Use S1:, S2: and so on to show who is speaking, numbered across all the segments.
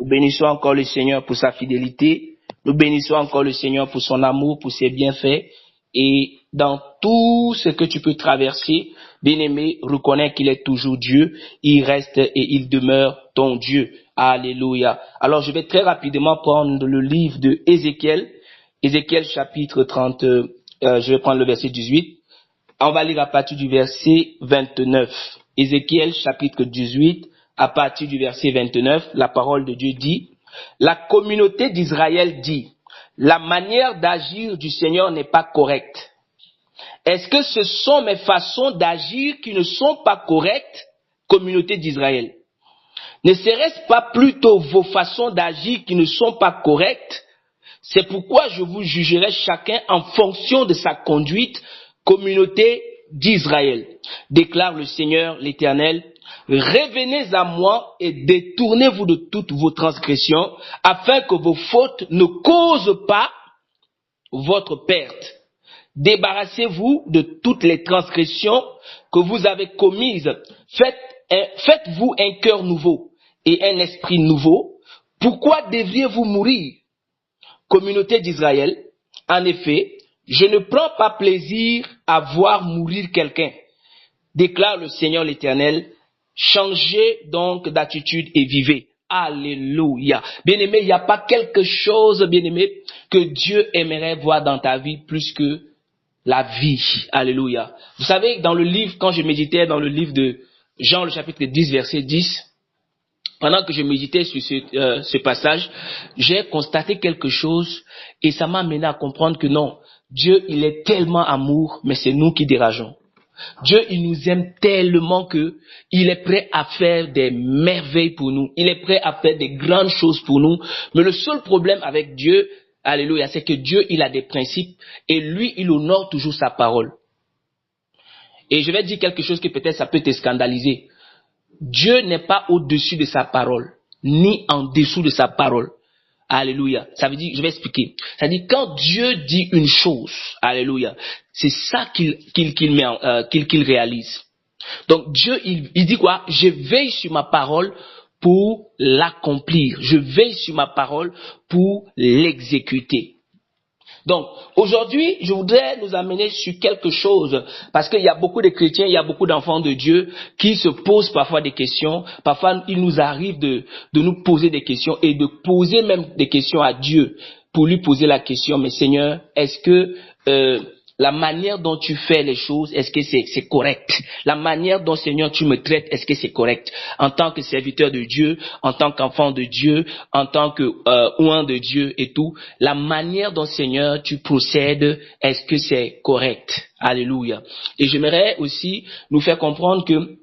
S1: Nous bénissons encore le Seigneur pour sa fidélité. Nous bénissons encore le Seigneur pour son amour, pour ses bienfaits. Et dans tout ce que tu peux traverser, bien-aimé, reconnais qu'il est toujours Dieu. Il reste et il demeure ton Dieu. Alléluia. Alors, je vais très rapidement prendre le livre de Ézéchiel. Ézéchiel chapitre 30, je vais prendre le verset 18. On va lire à partir du verset 29. Ézéchiel chapitre 18, à partir du verset 29, la parole de Dieu dit, « La communauté d'Israël dit, la manière d'agir du Seigneur n'est pas correcte. Est-ce que ce sont mes façons d'agir qui ne sont pas correctes, communauté d'Israël? Ne serait-ce pas plutôt vos façons d'agir qui ne sont pas correctes? C'est pourquoi je vous jugerai chacun en fonction de sa conduite, communauté d'Israël. Déclare le Seigneur l'Éternel, revenez à moi et détournez-vous de toutes vos transgressions, afin que vos fautes ne causent pas votre perte. Débarrassez-vous de toutes les transgressions que vous avez commises. Faites-vous un cœur nouveau et un esprit nouveau. Pourquoi devriez-vous mourir? Communauté d'Israël, en effet, je ne prends pas plaisir à voir mourir quelqu'un. Déclare le Seigneur l'Éternel, changez donc d'attitude et vivez. Alléluia. Bien-aimé, il n'y a pas quelque chose, bien-aimé, que Dieu aimerait voir dans ta vie plus que la vie. Alléluia. Vous savez, dans le livre, quand je méditais dans le livre de Jean, le chapitre 10, verset 10, pendant que je méditais sur ce passage, j'ai constaté quelque chose et ça m'a amené à comprendre que non, Dieu, il est tellement amour, mais c'est nous qui dérangeons. Dieu, il nous aime tellement que il est prêt à faire des merveilles pour nous. Il est prêt à faire des grandes choses pour nous. Mais le seul problème avec Dieu, alléluia, c'est que Dieu, il a des principes et lui, il honore toujours sa parole. Et je vais dire quelque chose que peut-être ça peut te scandaliser. Dieu n'est pas au-dessus de sa parole, ni en dessous de sa parole. Alléluia. Ça veut dire, je vais expliquer. Ça veut dire, quand Dieu dit une chose, alléluia, c'est ça qu'il réalise. Donc Dieu, il dit quoi? Je veille sur ma parole pour l'accomplir. Je veille sur ma parole pour l'exécuter. Donc, aujourd'hui, je voudrais nous amener sur quelque chose, parce qu'il y a beaucoup de chrétiens, il y a beaucoup d'enfants de Dieu qui se posent parfois des questions. Parfois, il nous arrive de nous poser des questions et de poser même des questions à Dieu pour lui poser la question, mais Seigneur, est-ce que la manière dont tu fais les choses, est-ce que c'est correct? La manière dont, Seigneur, tu me traites, est-ce que c'est correct? En tant que serviteur de Dieu, en tant qu'enfant de Dieu, en tant que oint de Dieu et tout, la manière dont, Seigneur, tu procèdes, est-ce que c'est correct? Alléluia. Et j'aimerais aussi nous faire comprendre que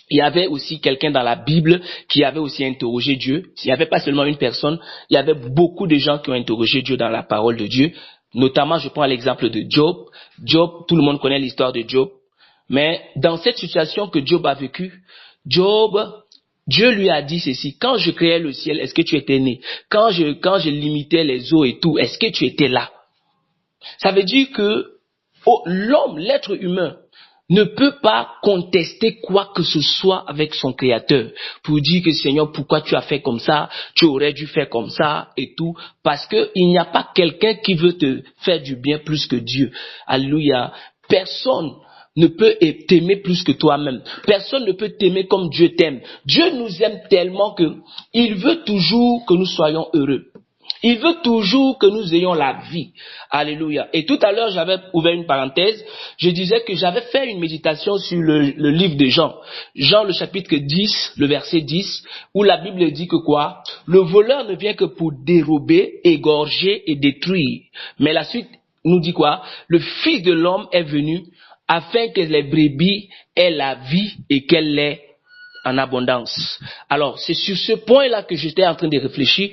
S1: il y avait aussi quelqu'un dans la Bible qui avait aussi interrogé Dieu. Il n'y avait pas seulement une personne, il y avait beaucoup de gens qui ont interrogé Dieu dans la parole de Dieu. Notamment, je prends l'exemple de Job. Job, tout le monde connaît l'histoire de Job. Mais dans cette situation que Job a vécue, Dieu lui a dit ceci. Quand je créais le ciel, est-ce que tu étais né? Quand je limitais les eaux et tout, est-ce que tu étais là? Ça veut dire que l'homme, l'être humain, ne peut pas contester quoi que ce soit avec son créateur pour dire que Seigneur, pourquoi tu as fait comme ça, tu aurais dû faire comme ça et tout, parce que il n'y a pas quelqu'un qui veut te faire du bien plus que Dieu. Alléluia. Personne ne peut t'aimer plus que toi-même. Personne ne peut t'aimer comme Dieu t'aime. Dieu nous aime tellement que il veut toujours que nous soyons heureux. Il veut toujours que nous ayons la vie. Alléluia. Et tout à l'heure, j'avais ouvert une parenthèse. Je disais que j'avais fait une méditation sur le livre de Jean. Jean, le chapitre 10, le verset 10, où la Bible dit que quoi? Le voleur ne vient que pour dérober, égorger et détruire. Mais la suite nous dit quoi? Le Fils de l'homme est venu afin que les brebis aient la vie et qu'elle l'ait en abondance. Alors, c'est sur ce point-là que j'étais en train de réfléchir.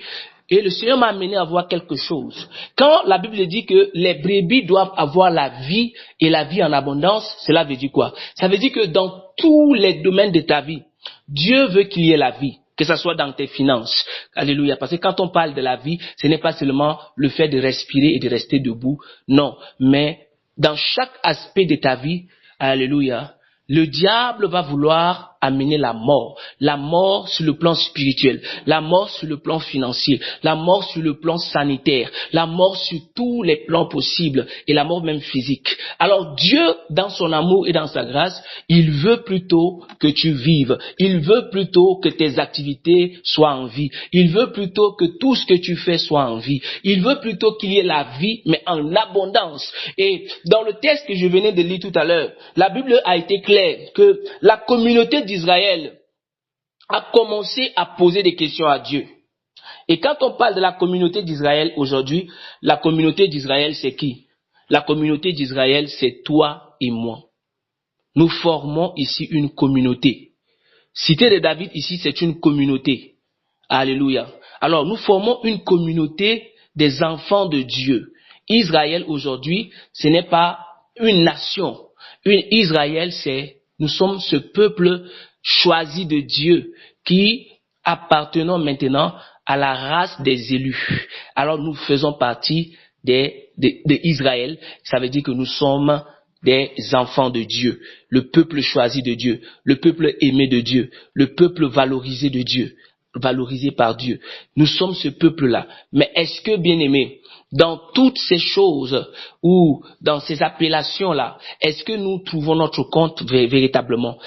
S1: Et le Seigneur m'a amené à voir quelque chose. Quand la Bible dit que les brebis doivent avoir la vie et la vie en abondance, cela veut dire quoi? Ça veut dire que dans tous les domaines de ta vie, Dieu veut qu'il y ait la vie. Que ça soit dans tes finances. Alléluia. Parce que quand on parle de la vie, ce n'est pas seulement le fait de respirer et de rester debout. Non. Mais dans chaque aspect de ta vie, alléluia, le diable va vouloir amener la mort sur le plan spirituel, la mort sur le plan financier, la mort sur le plan sanitaire, la mort sur tous les plans possibles et la mort même physique. Alors Dieu, dans son amour et dans sa grâce, il veut plutôt que tu vives, il veut plutôt que tes activités soient en vie, il veut plutôt que tout ce que tu fais soit en vie, il veut plutôt qu'il y ait la vie mais en abondance. Et dans le texte que je venais de lire tout à l'heure, la Bible a été claire que la communauté d'Israël a commencé à poser des questions à Dieu. Et quand on parle de la communauté d'Israël aujourd'hui, la communauté d'Israël c'est qui? La communauté d'Israël c'est toi et moi. Nous formons ici une communauté. Cité de David ici c'est une communauté. Alléluia. Alors nous formons une communauté des enfants de Dieu. Israël aujourd'hui, ce n'est pas une nation. Israël, nous sommes ce peuple choisi de Dieu qui appartenons maintenant à la race des élus. Alors nous faisons partie d'Israël. Ça veut dire que nous sommes des enfants de Dieu, le peuple choisi de Dieu, le peuple aimé de Dieu, le peuple valorisé de Dieu, valorisé par Dieu. Nous sommes ce peuple-là. Mais est-ce que, bien-aimés, dans toutes ces choses ou dans ces appellations-là, est-ce que nous trouvons notre compte véritablement?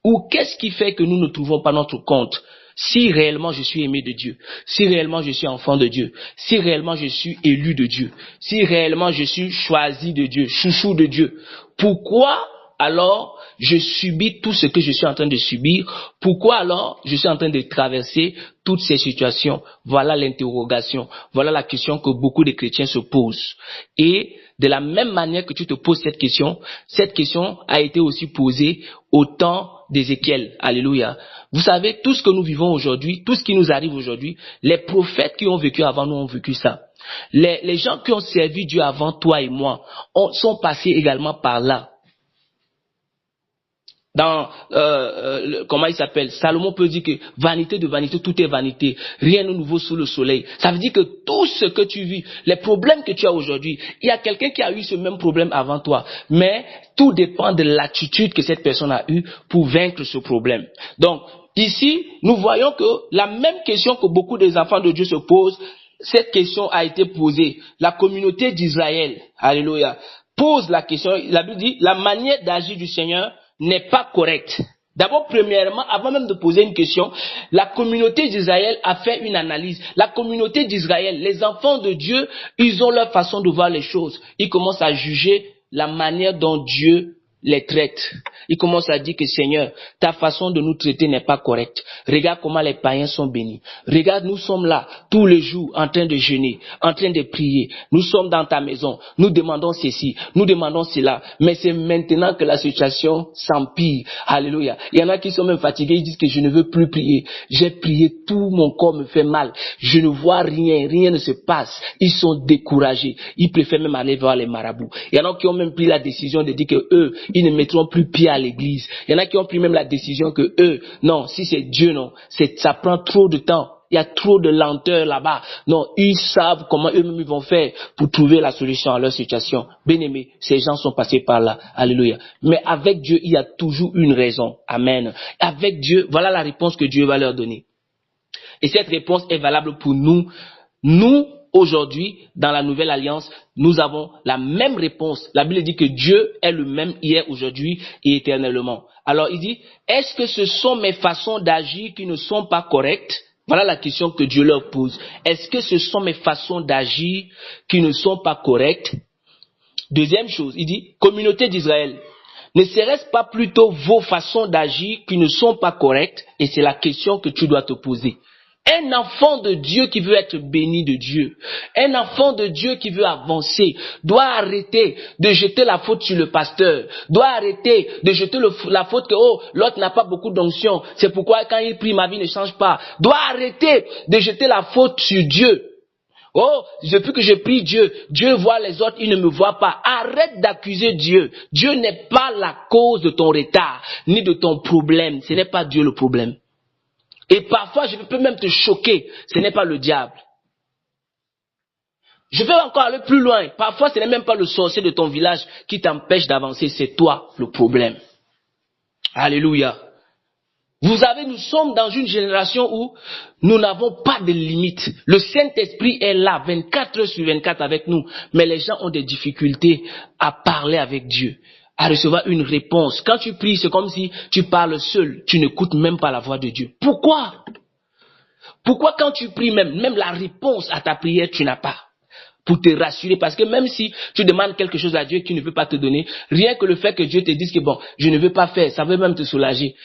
S1: Ou qu'est-ce qui fait que nous ne trouvons pas notre compte? Si réellement je suis aimé de Dieu, si réellement je suis enfant de Dieu, si réellement je suis élu de Dieu, si réellement je suis choisi de Dieu, chouchou de Dieu, pourquoi alors je subis tout ce que je suis en train de subir? Pourquoi alors je suis en train de traverser toutes ces situations? Voilà l'interrogation, voilà la question que beaucoup de chrétiens se posent. Et de la même manière que tu te poses cette question a été aussi posée au temps d'Ézéchiel. Alléluia. Vous savez, tout ce que nous vivons aujourd'hui, tout ce qui nous arrive aujourd'hui, les prophètes qui ont vécu avant nous ont vécu ça. Les gens qui ont servi Dieu avant toi et moi sont passés également par là. Dans, comment il s'appelle? Salomon peut dire que vanité de vanité, tout est vanité. Rien de nouveau sous le soleil. Ça veut dire que tout ce que tu vis, les problèmes que tu as aujourd'hui, il y a quelqu'un qui a eu ce même problème avant toi. Mais tout dépend de l'attitude que cette personne a eue pour vaincre ce problème. Donc, ici, nous voyons que la même question que beaucoup des enfants de Dieu se posent, cette question a été posée. La communauté d'Israël, alléluia, pose la question. La Bible dit, la manière d'agir du Seigneur n'est pas correcte. D'abord, premièrement, avant même de poser une question, la communauté d'Israël a fait une analyse. La communauté d'Israël, les enfants de Dieu, ils ont leur façon de voir les choses. Ils commencent à juger la manière dont Dieu les traite. Ils commencent à dire que Seigneur, ta façon de nous traiter n'est pas correcte. Regarde comment les païens sont bénis. Regarde, nous sommes là tous les jours en train de jeûner, en train de prier. Nous sommes dans ta maison. Nous demandons ceci, nous demandons cela. Mais c'est maintenant que la situation s'empire. Alléluia. Il y en a qui sont même fatigués. Ils disent que je ne veux plus prier. J'ai prié, tout mon corps me fait mal. Je ne vois rien, rien ne se passe. Ils sont découragés. Ils préfèrent même aller voir les marabouts. Il y en a qui ont même pris la décision de dire que eux, ils ne mettront plus pied à l'église. Il y en a qui ont pris même la décision que eux, non, si c'est Dieu, non, ça prend trop de temps. Il y a trop de lenteur là-bas. Non, ils savent comment eux-mêmes ils vont faire pour trouver la solution à leur situation. Bien-aimés, ces gens sont passés par là. Alléluia. Mais avec Dieu, il y a toujours une raison. Amen. Avec Dieu, voilà la réponse que Dieu va leur donner. Et cette réponse est valable pour nous. Nous, aujourd'hui, dans la nouvelle alliance, nous avons la même réponse. La Bible dit que Dieu est le même hier, aujourd'hui et éternellement. Alors il dit, est-ce que ce sont mes façons d'agir qui ne sont pas correctes? Voilà la question que Dieu leur pose. Est-ce que ce sont mes façons d'agir qui ne sont pas correctes? Deuxième chose, il dit, communauté d'Israël, ne serait-ce pas plutôt vos façons d'agir qui ne sont pas correctes? Et c'est la question que tu dois te poser. Un enfant de Dieu qui veut être béni de Dieu, un enfant de Dieu qui veut avancer, doit arrêter de jeter la faute sur le pasteur, doit arrêter de jeter la faute que l'autre n'a pas beaucoup d'onction, c'est pourquoi quand il prie ma vie ne change pas, doit arrêter de jeter la faute sur Dieu. Depuis que je prie Dieu, Dieu voit les autres, il ne me voit pas. Arrête d'accuser Dieu. Dieu n'est pas la cause de ton retard, ni de ton problème. Ce n'est pas Dieu le problème. Et parfois, je peux même te choquer. Ce n'est pas le diable. Je vais encore aller plus loin. Parfois, ce n'est même pas le sorcier de ton village qui t'empêche d'avancer. C'est toi le problème. Alléluia. Nous sommes dans une génération où nous n'avons pas de limites. Le Saint-Esprit est là 24 heures sur 24 avec nous, mais les gens ont des difficultés à parler avec Dieu, à recevoir une réponse. Quand tu pries, c'est comme si tu parles seul, tu n'écoutes même pas la voix de Dieu. Pourquoi? Pourquoi quand tu pries même la réponse à ta prière, tu n'as pas? Pour te rassurer, parce que même si tu demandes quelque chose à Dieu qui ne veut pas te donner, rien que le fait que Dieu te dise que bon, je ne veux pas faire, ça veut même te soulager.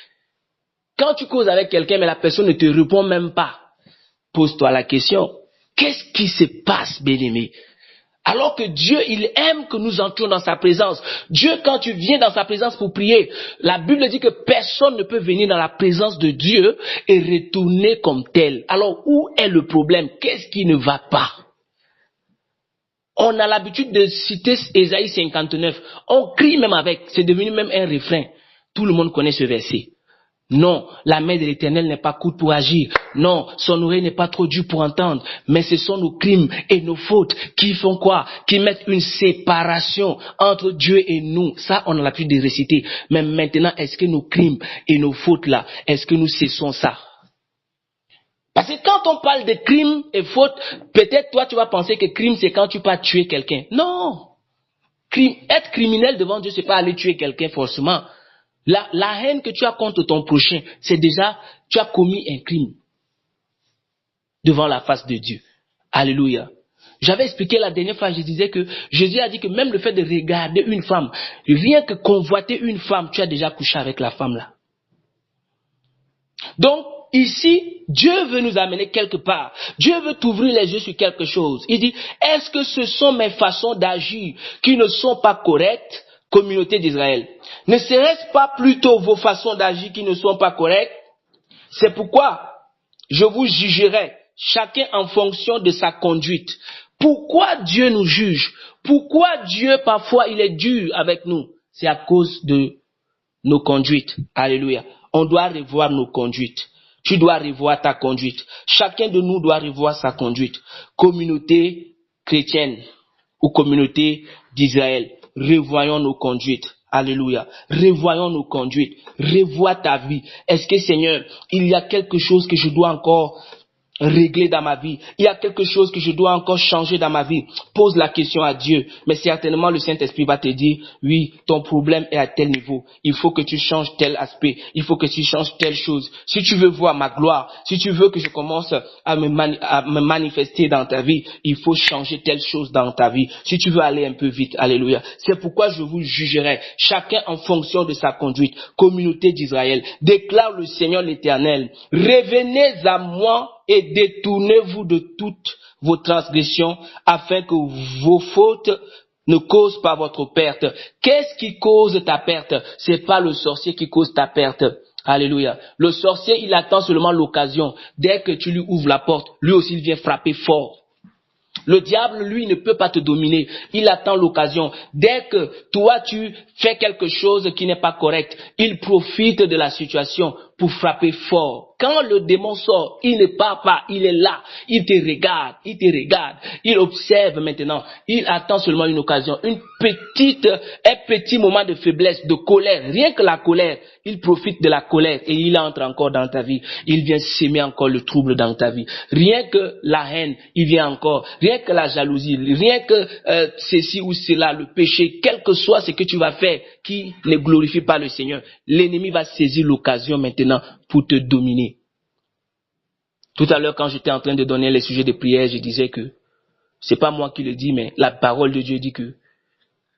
S1: Quand tu causes avec quelqu'un, mais la personne ne te répond même pas, pose-toi la question, qu'est-ce qui se passe, bien-aimé? Alors que Dieu, il aime que nous entrions dans sa présence. Dieu, quand tu viens dans sa présence pour prier, la Bible dit que personne ne peut venir dans la présence de Dieu et retourner comme tel. Alors, où est le problème? Qu'est-ce qui ne va pas? On a l'habitude de citer Ésaïe 59. On crie même avec. C'est devenu même un refrain. Tout le monde connaît ce verset. Non, la main de l'Éternel n'est pas courte pour agir. Non, son oreille n'est pas trop dure pour entendre. Mais ce sont nos crimes et nos fautes qui font quoi? Qui mettent une séparation entre Dieu et nous. Ça, on a l'habitude de réciter. Mais maintenant, est-ce que nos crimes et nos fautes là, est-ce que nous cessons ça? Parce que quand on parle de crimes et fautes, peut-être toi tu vas penser que crime c'est quand tu vas tuer quelqu'un. Non! Être criminel devant Dieu, c'est pas aller tuer quelqu'un forcément. La haine que tu as contre ton prochain, c'est déjà, tu as commis un crime devant la face de Dieu. Alléluia. J'avais expliqué la dernière fois, je disais que Jésus a dit que même le fait de regarder une femme, rien que convoiter une femme, tu as déjà couché avec la femme là. Donc, ici, Dieu veut nous amener quelque part. Dieu veut t'ouvrir les yeux sur quelque chose. Il dit, est-ce que ce sont mes façons d'agir qui ne sont pas correctes? Communauté d'Israël. Ne serait-ce pas plutôt vos façons d'agir qui ne sont pas correctes? C'est pourquoi je vous jugerai, chacun en fonction de sa conduite. Pourquoi Dieu nous juge? Pourquoi Dieu parfois il est dur avec nous? C'est à cause de nos conduites. Alléluia. On doit revoir nos conduites. Tu dois revoir ta conduite. Chacun de nous doit revoir sa conduite. Communauté chrétienne ou communauté d'Israël. Revoyons nos conduites. Alléluia. Revoyons nos conduites. Revois ta vie. Est-ce que Seigneur, il y a quelque chose que je dois encore régler dans ma vie? Il y a quelque chose que je dois encore changer dans ma vie? Pose la question à Dieu. Mais certainement le Saint-Esprit va te dire, oui, ton problème est à tel niveau. Il faut que tu changes tel aspect. Il faut que tu changes telle chose. Si tu veux voir ma gloire, si tu veux que je commence à me manifester dans ta vie, il faut changer telle chose dans ta vie. Si tu veux aller un peu vite, alléluia. C'est pourquoi je vous jugerai, chacun en fonction de sa conduite. Communauté d'Israël, déclare le Seigneur l'Éternel, revenez à moi et détournez-vous de toutes vos transgressions, afin que vos fautes ne causent pas votre perte. Qu'est-ce qui cause ta perte? C'est pas le sorcier qui cause ta perte. Alléluia. Le sorcier, il attend seulement l'occasion. Dès que tu lui ouvres la porte, lui aussi il vient frapper fort. Le diable, lui, ne peut pas te dominer. Il attend l'occasion. Dès que toi, tu fais quelque chose qui n'est pas correct, il profite de la situation pour frapper fort. Quand le démon sort, il ne part pas, il est là, il te regarde, il observe maintenant, il attend seulement une occasion, un petit moment de faiblesse, de colère, rien que la colère, il profite de la colère et il entre encore dans ta vie, il vient s'aimer encore le trouble dans ta vie, rien que la haine, il vient encore, rien que la jalousie, rien que ceci ou cela, le péché, quel que soit ce que tu vas faire qui ne glorifie pas le Seigneur, l'ennemi va saisir l'occasion maintenant pour te dominer. Tout à l'heure, quand j'étais en train de donner les sujets de prière, je disais que c'est pas moi qui le dis, mais la parole de Dieu dit que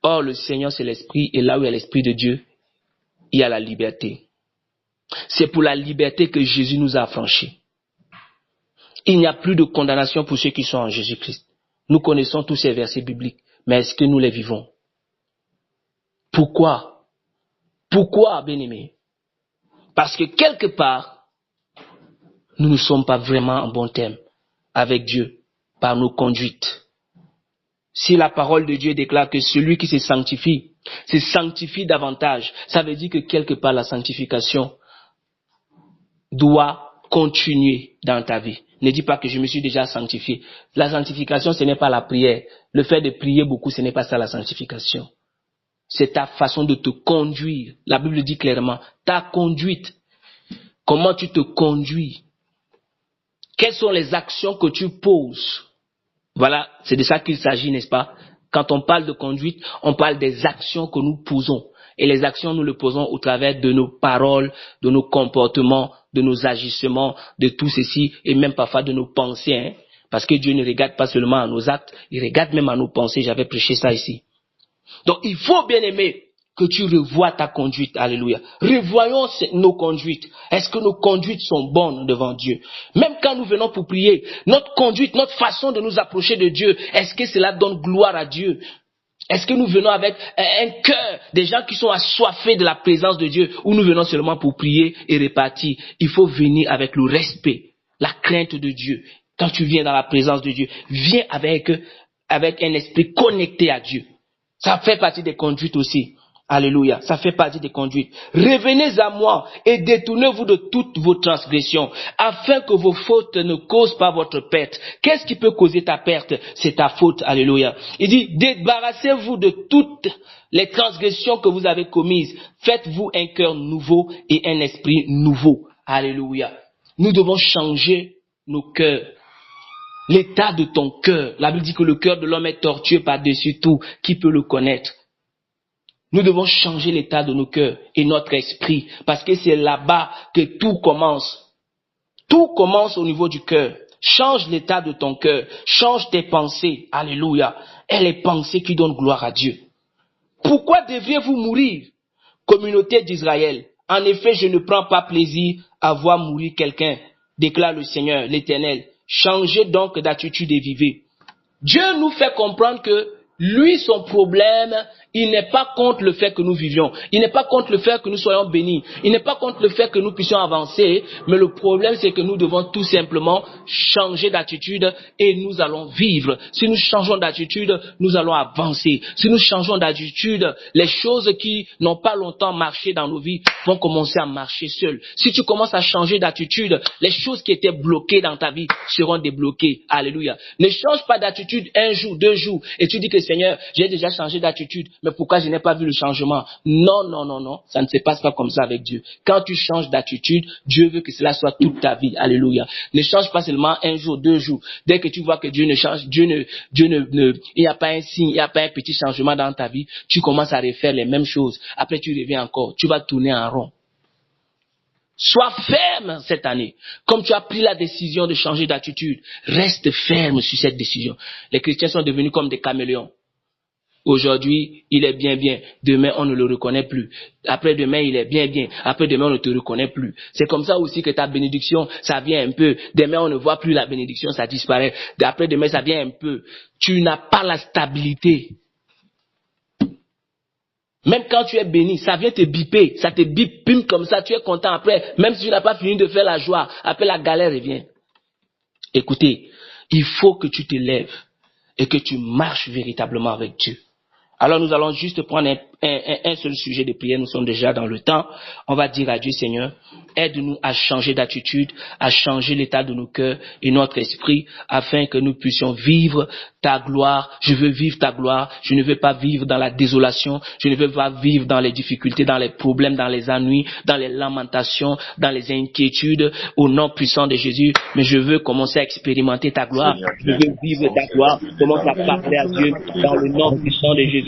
S1: or le Seigneur c'est l'Esprit, et là où il y a l'Esprit de Dieu, il y a la liberté. C'est pour la liberté que Jésus nous a affranchis. Il n'y a plus de condamnation pour ceux qui sont en Jésus-Christ. Nous connaissons tous ces versets bibliques, mais est-ce que nous les vivons? Pourquoi? Pourquoi, bien-aimés? Parce que quelque part, nous ne sommes pas vraiment en bon terme avec Dieu par nos conduites. Si la parole de Dieu déclare que celui qui se sanctifie davantage, ça veut dire que quelque part la sanctification doit continuer dans ta vie. Ne dis pas que je me suis déjà sanctifié. La sanctification, ce n'est pas la prière. Le fait de prier beaucoup, ce n'est pas ça la sanctification. C'est ta façon de te conduire. La Bible dit clairement, ta conduite. Comment tu te conduis? Quelles sont les actions que tu poses? Voilà, c'est de ça qu'il s'agit, n'est-ce pas? Quand on parle de conduite, on parle des actions que nous posons. Et les actions, nous les posons au travers de nos paroles, de nos comportements, de nos agissements, de tout ceci, et même parfois de nos pensées. Hein? Parce que Dieu ne regarde pas seulement à nos actes, il regarde même à nos pensées. J'avais prêché ça ici. Donc, il faut, bien aimer, que tu revoies ta conduite. Alléluia. Revoyons nos conduites. Est-ce que nos conduites sont bonnes devant Dieu? Même quand nous venons pour prier, notre conduite, notre façon de nous approcher de Dieu, est-ce que cela donne gloire à Dieu? Est-ce que nous venons avec un cœur, des gens qui sont assoiffés de la présence de Dieu, ou nous venons seulement pour prier et répartir? Il faut venir avec le respect, la crainte de Dieu. Quand tu viens dans la présence de Dieu, viens avec un esprit connecté à Dieu. Ça fait partie des conduites aussi. Alléluia, ça fait partie des conduites. Revenez à moi et détournez-vous de toutes vos transgressions, afin que vos fautes ne causent pas votre perte. Qu'est-ce qui peut causer ta perte? C'est ta faute. Alléluia. Il dit, débarrassez-vous de toutes les transgressions que vous avez commises. Faites-vous un cœur nouveau et un esprit nouveau. Alléluia. Nous devons changer nos cœurs. L'état de ton cœur. La Bible dit que le cœur de l'homme est tortueux par-dessus tout. Qui peut le connaître? Nous devons changer l'état de nos cœurs et notre esprit, parce que c'est là-bas que tout commence. Tout commence au niveau du cœur. Change l'état de ton cœur, change tes pensées, alléluia, et les pensées qui donnent gloire à Dieu. Pourquoi devriez-vous mourir, communauté d'Israël? En effet, je ne prends pas plaisir à voir mourir quelqu'un, déclare le Seigneur, l'Éternel. Changez donc d'attitude et vivez. Dieu nous fait comprendre que lui, son problème, il n'est pas contre le fait que nous vivions. Il n'est pas contre le fait que nous soyons bénis. Il n'est pas contre le fait que nous puissions avancer. Mais le problème, c'est que nous devons tout simplement changer d'attitude et nous allons vivre. Si nous changeons d'attitude, nous allons avancer. Si nous changeons d'attitude, les choses qui n'ont pas longtemps marché dans nos vies vont commencer à marcher seules. Si tu commences à changer d'attitude, les choses qui étaient bloquées dans ta vie seront débloquées. Alléluia. Ne change pas d'attitude un jour, 2 jours et tu dis que Seigneur, j'ai déjà changé d'attitude, mais pourquoi je n'ai pas vu le changement? Non, non, non, non, ça ne se passe pas comme ça avec Dieu. Quand tu changes d'attitude, Dieu veut que cela soit toute ta vie. Alléluia. Ne change pas seulement un jour, 2 jours. Dès que tu vois que Dieu ne change, il n'y a pas un signe, il n'y a pas un petit changement dans ta vie, tu commences à refaire les mêmes choses. Après, tu reviens encore, tu vas tourner en rond. Sois ferme cette année. Comme tu as pris la décision de changer d'attitude, reste ferme sur cette décision. Les chrétiens sont devenus comme des caméléons. Aujourd'hui, il est bien, bien. Demain, on ne le reconnaît plus. Après-demain, il est bien, bien. Après-demain, on ne te reconnaît plus. C'est comme ça aussi que ta bénédiction, ça vient un peu. Demain, on ne voit plus la bénédiction, ça disparaît. Après-demain, ça vient un peu. Tu n'as pas la stabilité. Même quand tu es béni, ça vient te biper. Ça te bip, pim, comme ça, tu es content après. Même si tu n'as pas fini de faire la joie, après la galère revient. Écoutez, il faut que tu te lèves et que tu marches véritablement avec Dieu. Alors nous allons juste prendre un seul sujet de prière, nous sommes déjà dans le temps. On va dire à Dieu, Seigneur, aide-nous à changer d'attitude, à changer l'état de nos cœurs et notre esprit, afin que nous puissions vivre ta gloire. Je veux vivre ta gloire, je ne veux pas vivre dans la désolation, je ne veux pas vivre dans les difficultés, dans les problèmes, dans les ennuis, dans les lamentations, dans les inquiétudes, au nom puissant de Jésus, mais je veux commencer à expérimenter ta gloire, je veux vivre ta gloire, commence à parler à Dieu dans le nom puissant de Jésus.